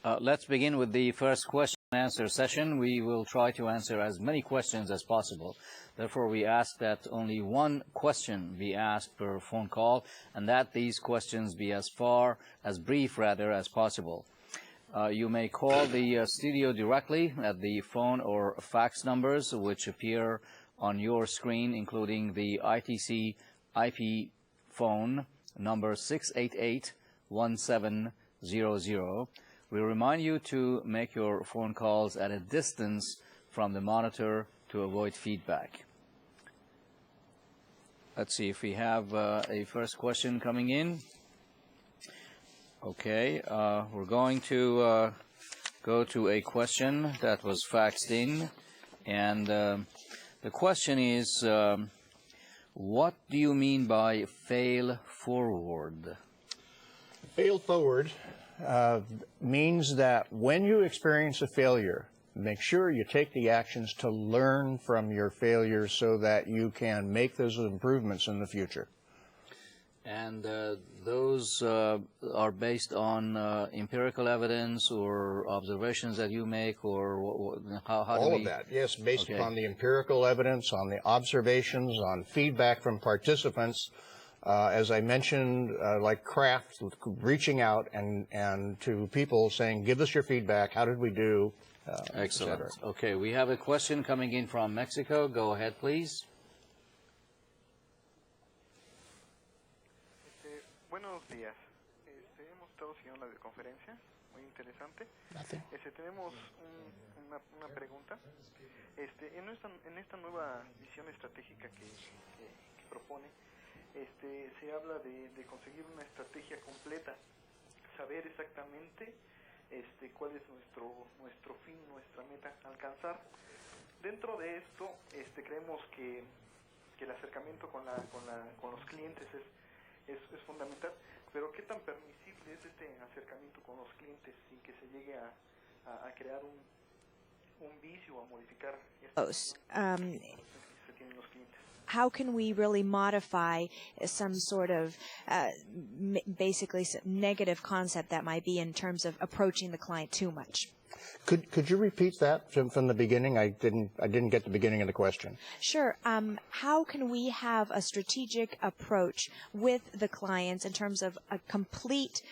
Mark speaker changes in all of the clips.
Speaker 1: Let's begin with the first question and answer session. We will try to answer as many questions as possible. Therefore, we ask that only one question be asked per phone call, and that these questions be as brief as possible. You may call the studio directly at the phone or fax numbers which appear on your screen, including the ITC IP phone number 688-1700. We remind you to make your phone calls at a distance from the monitor to avoid feedback. Let's see if we have a first question coming in. Okay, we're going to go to a question that was faxed in, and the question is, what do you mean by fail forward?
Speaker 2: Fail forward means that when you experience a failure, make sure you take the actions to learn from your failures so that you can make those improvements in the future.
Speaker 1: And those are based on empirical evidence or observations that you make, or how do
Speaker 2: all of that, yes, based upon the empirical evidence, on the observations, on feedback from participants. As I mentioned, like Kraft, reaching out and to people saying, give us your feedback, how did we do?
Speaker 1: Excellent. Okay, we have a question coming in from Mexico. Go ahead, please.
Speaker 3: Buenos días. Hemos estado siguiendo la videoconferencia, muy interesante. Tenemos una pregunta. En esta nueva visión estratégica que propone, se habla de conseguir una estrategia completa, saber exactamente cuál es nuestro fin, nuestra meta a alcanzar. Dentro de esto, creemos que el acercamiento con los clientes es fundamental, pero ¿qué tan permisible es este acercamiento con los clientes sin que se llegue a crear un vicio o a modificar que se tienen los clientes?
Speaker 4: How can we really modify some sort of basically negative concept that might be in terms of approaching the client too much?
Speaker 2: Could you repeat that from the beginning? I didn't get the beginning of the question.
Speaker 4: Sure. How can we have a strategic approach with the clients in terms of a complete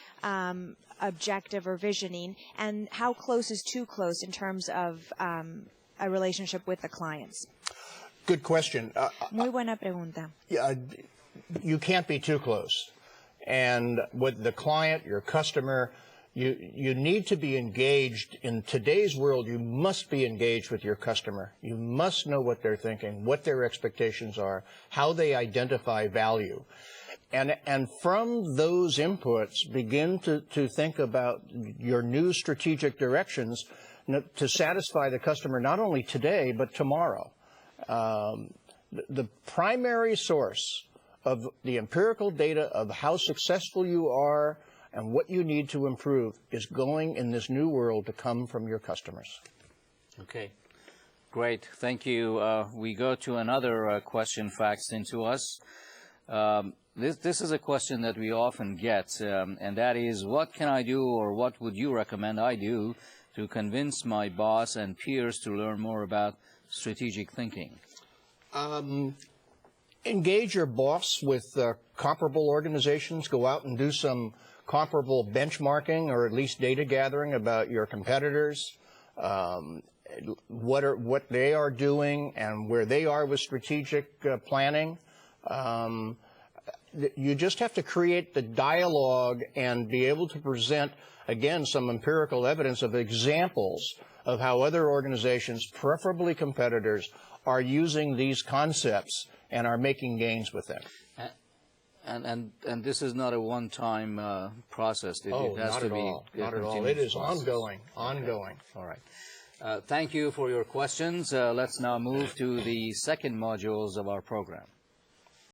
Speaker 4: objective or visioning, and how close is too close in terms of a relationship with the clients?
Speaker 2: Good question.
Speaker 4: Muy buena pregunta.
Speaker 2: You can't be too close. And with the client, your customer, you need to be engaged. In today's world, you must be engaged with your customer. You must know what they're thinking, what their expectations are, how they identify value. And from those inputs, begin to think about your new strategic directions to satisfy the customer not only today, but tomorrow. The primary source of the empirical data of how successful you are and what you need to improve is going in this new world to come from your customers.
Speaker 1: Okay, great. Thank you. We go to another question faxed into us. This is a question that we often get, and that is, what can I do, or what would you recommend I do to convince my boss and peers to learn more about strategic thinking?
Speaker 2: Engage your boss with comparable organizations. Go out and do some comparable benchmarking, or at least data gathering about your competitors, what they are doing and where they are with strategic planning. You just have to create the dialogue and be able to present, again, some empirical evidence of examples of how other organizations, preferably competitors, are using these concepts and are making gains with them.
Speaker 1: And this is not a one-time process. It has
Speaker 2: not
Speaker 1: to
Speaker 2: at
Speaker 1: be
Speaker 2: all. Not at all. It is ongoing. Ongoing.
Speaker 1: All right. Thank you for your questions. Let's now move to the second modules of our program.